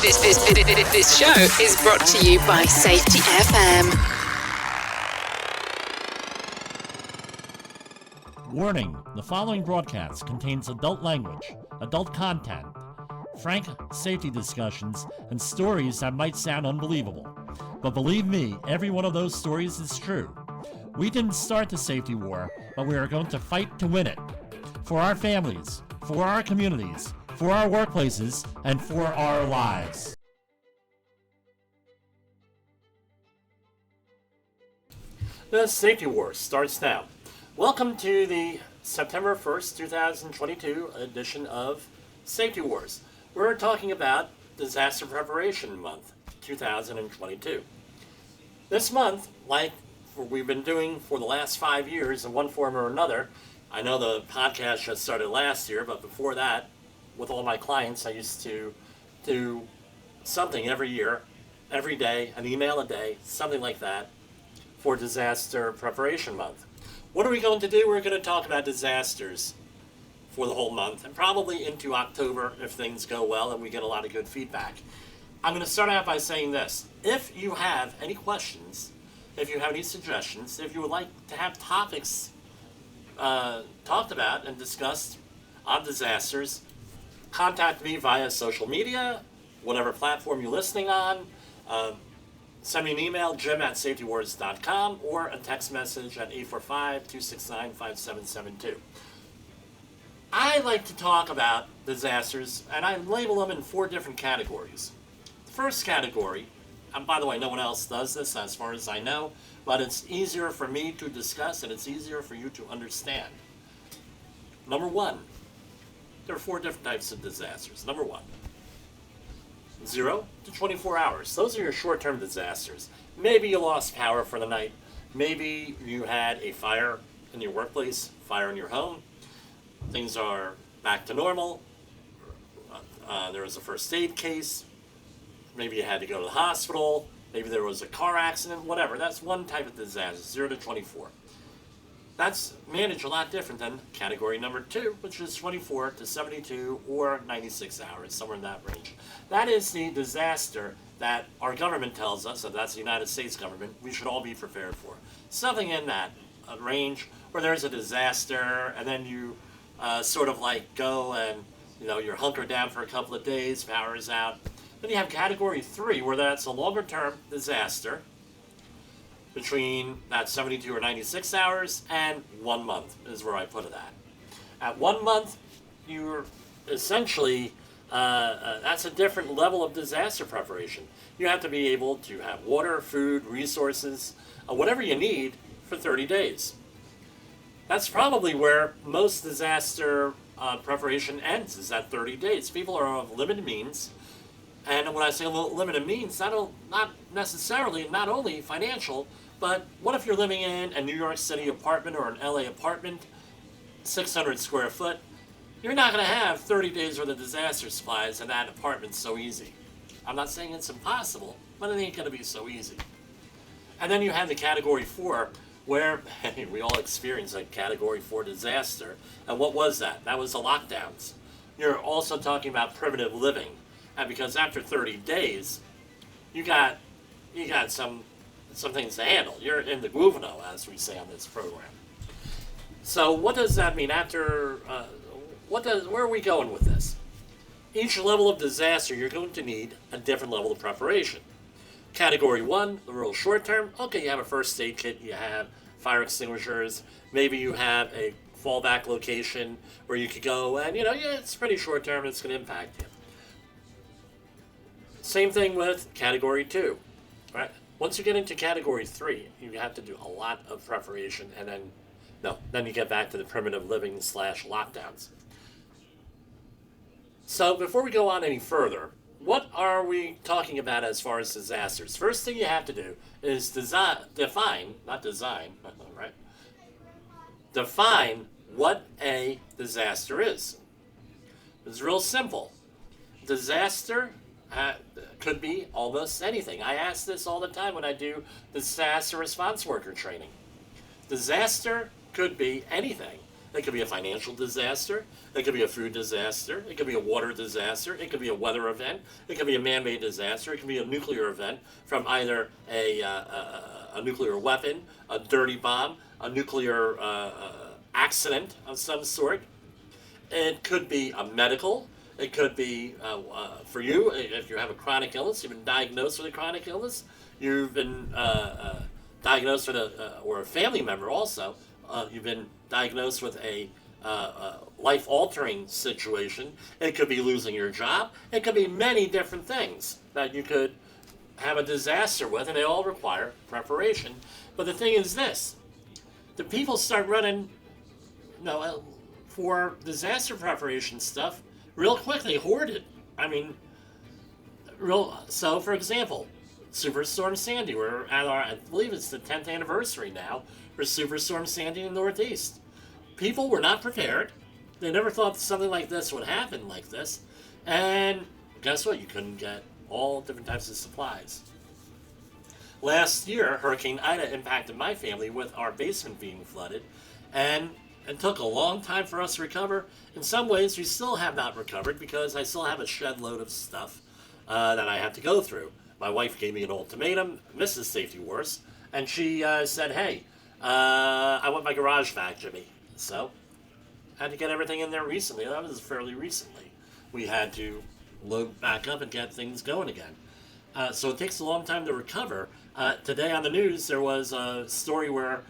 This show is brought to you by Safety FM. Warning, the following broadcast contains adult language, adult content, frank safety discussions, and stories that might sound unbelievable. But believe me, every one of those stories is true. We didn't start the safety war, but we are going to fight to win it. For our families, for our communities, for our workplaces, and for our lives. The Safety War starts now. Welcome to the September 1st, 2022 edition of Safety Wars. We're talking about Disaster Preparation Month, 2022. This month, like we've been doing for the last 5 years in one form or another, I know the podcast just started last year, but before that, with all my clients, I used to do something every year, every day, an email a day, something like that, for Disaster Preparation Month. What are we going to do? We're going to talk about disasters for the whole month, and probably into October if things go well and we get a lot of good feedback. I'm going to start out by saying this. If you have any questions, if you have any suggestions, if you would like to have topics talked about and discussed on disasters, contact me via social media, whatever platform you're listening on. Send me an email, jim@safetywars.com, or a text message at 845-269-5772. I like to talk about disasters, and I label them in 4 different categories. The first category, and by the way, no one else does this as far as I know, but it's easier for me to discuss and it's easier for you to understand. Number 1, there are 4 different types of disasters. Number 1. 0 to 24 hours. Those are your short-term disasters. Maybe you lost power for the night. Maybe you had a fire in your workplace, fire in your home. Things are back to normal. There was a first aid case. Maybe you had to go to the hospital. Maybe there was a car accident, whatever. That's one type of disaster, 0 to 24. That's managed a lot different than category number 2, which is 24 to 72 or 96 hours, somewhere in that range. That is the disaster that our government tells us, and that's the United States government, we should all be prepared for. Something in that range where there's a disaster and then you sort of like go and you're hunkered down for a couple of days, power is out. Then you have category 3 where that's a longer term disaster, between that 72 or 96 hours and 1 month is where I put it at. At 1 month, you're essentially, that's a different level of disaster preparation. You have to be able to have water, food, resources, whatever you need for 30 days. That's probably where most disaster preparation ends, is at 30 days. People are of limited means. And when I say limited means, not necessarily, not only financial, but what if you're living in a New York City apartment or an LA apartment, 600 square foot? You're not going to have 30 days worth of disaster supplies in that apartment so easy. I'm not saying it's impossible, but it ain't going to be so easy. And then you have the category 4, where we all experience a category 4 disaster. And what was that? That was the lockdowns. You're also talking about primitive living. And because after 30 days, you got some things to handle. You're in the guvno, as we say on this program. So what does that mean? Where are we going with this? Each level of disaster, you're going to need a different level of preparation. Category 1, the real short term. Okay, you have a first aid kit, you have fire extinguishers, maybe you have a fallback location where you could go and, it's pretty short term, it's going to impact you. Same thing with category 2, right? Once you get into category 3, you have to do a lot of preparation, and then you get back to the primitive living / lockdowns. So before we go on any further, what are we talking about as far as disasters? First thing you have to do is define what a disaster is. It's real simple. Disaster could be almost anything. I ask this all the time when I do disaster response worker training. Disaster could be anything. It could be a financial disaster. It could be a food disaster. It could be a water disaster. It could be a weather event. It could be a man-made disaster. It could be a nuclear event from either a nuclear weapon, a dirty bomb, a nuclear accident of some sort. It could be a medical. It could be, for you, if you have a chronic illness, you've been diagnosed with a chronic illness, you've been diagnosed with or a family member also, you've been diagnosed with a life-altering situation. It could be losing your job. It could be many different things that you could have a disaster with, and they all require preparation. But the thing is this, the people start running, for disaster preparation stuff real quick. They hoard it. So for example, Superstorm Sandy, we're at I believe it's the 10th anniversary now for Superstorm Sandy in the Northeast. People were not prepared. They never thought something like this would happen like this. And guess what? You couldn't get all different types of supplies. Last year, Hurricane Ida impacted my family with our basement being flooded, and it took a long time for us to recover. In some ways, we still have not recovered because I still have a shed load of stuff that I have to go through. My wife gave me an ultimatum, Mrs. Safety Wars, and she said, hey, I want my garage back, Jimmy. So I had to get everything in there recently. That was fairly recently. We had to load back up and get things going again. So it takes a long time to recover. Today on the news, there was a story where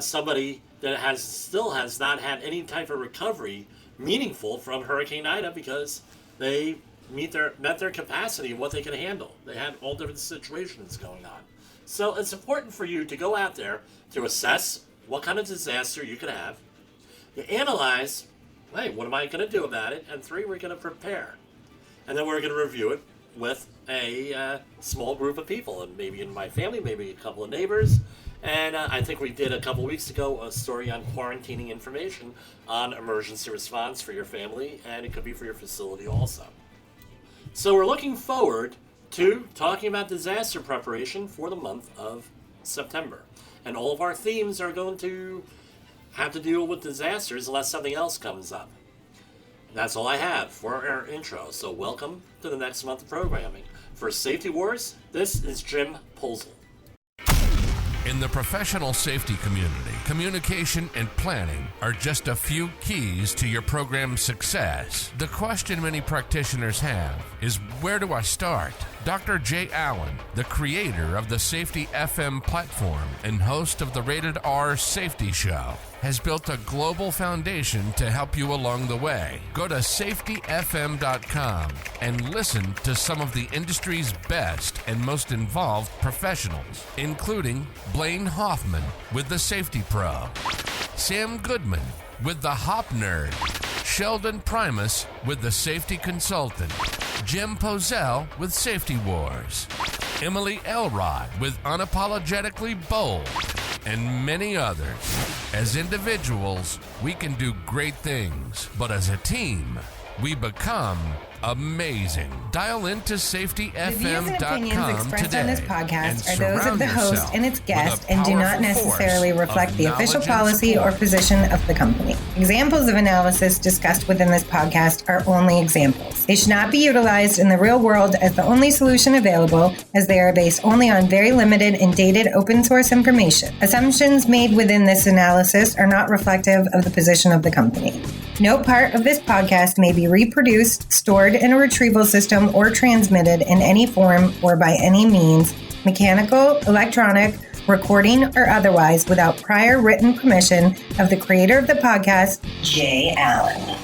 somebody that still has not had any type of recovery meaningful from Hurricane Ida because they met their capacity of what they can handle. They had all different situations going on. So it's important for you to go out there to assess what kind of disaster you could have. You analyze, hey, what am I going to do about it? And 3, we're going to prepare. And then we're going to review it with a small group of people, and maybe in my family, maybe a couple of neighbors. And I think we did a couple weeks ago a story on quarantining information on emergency response for your family, and it could be for your facility also. So we're looking forward to talking about disaster preparation for the month of September. And all of our themes are going to have to deal with disasters unless something else comes up. That's all I have for our intro, so welcome to the next month of programming. For Safety Wars, this is Jim Polzel. In the professional safety community, communication and planning are just a few keys to your program's success. The question many practitioners have is, where do I start? Dr. Jay Allen, the creator of the Safety FM platform and host of the Rated R Safety Show, has built a global foundation to help you along the way. Go to safetyfm.com and listen to some of the industry's best and most involved professionals, including Blaine Hoffman with the Safety Pro, Sam Goodman with the Hop Nerd, Sheldon Primus with the Safety Consultant, Jim Pozell with Safety Wars, Emily Elrod with Unapologetically Bold, and many others. As individuals, we can do great things, but as a team, we become amazing. Dial into safetyfm.com The views and opinions expressed today on this podcast and are those of the host surround and its yourself guest with a and do not powerful necessarily force reflect of the official knowledge and policy or support. position of the company. Examples of analysis discussed within this podcast are only examples. They should not be utilized in the real world as the only solution available, as they are based only on very limited and dated open source information. Assumptions made within this analysis are not reflective of the position of the company. No part of this podcast may be reproduced, stored in a retrieval system, or transmitted in any form or by any means, mechanical, electronic, recording, or otherwise, without prior written permission of the creator of the podcast, Jay Allen.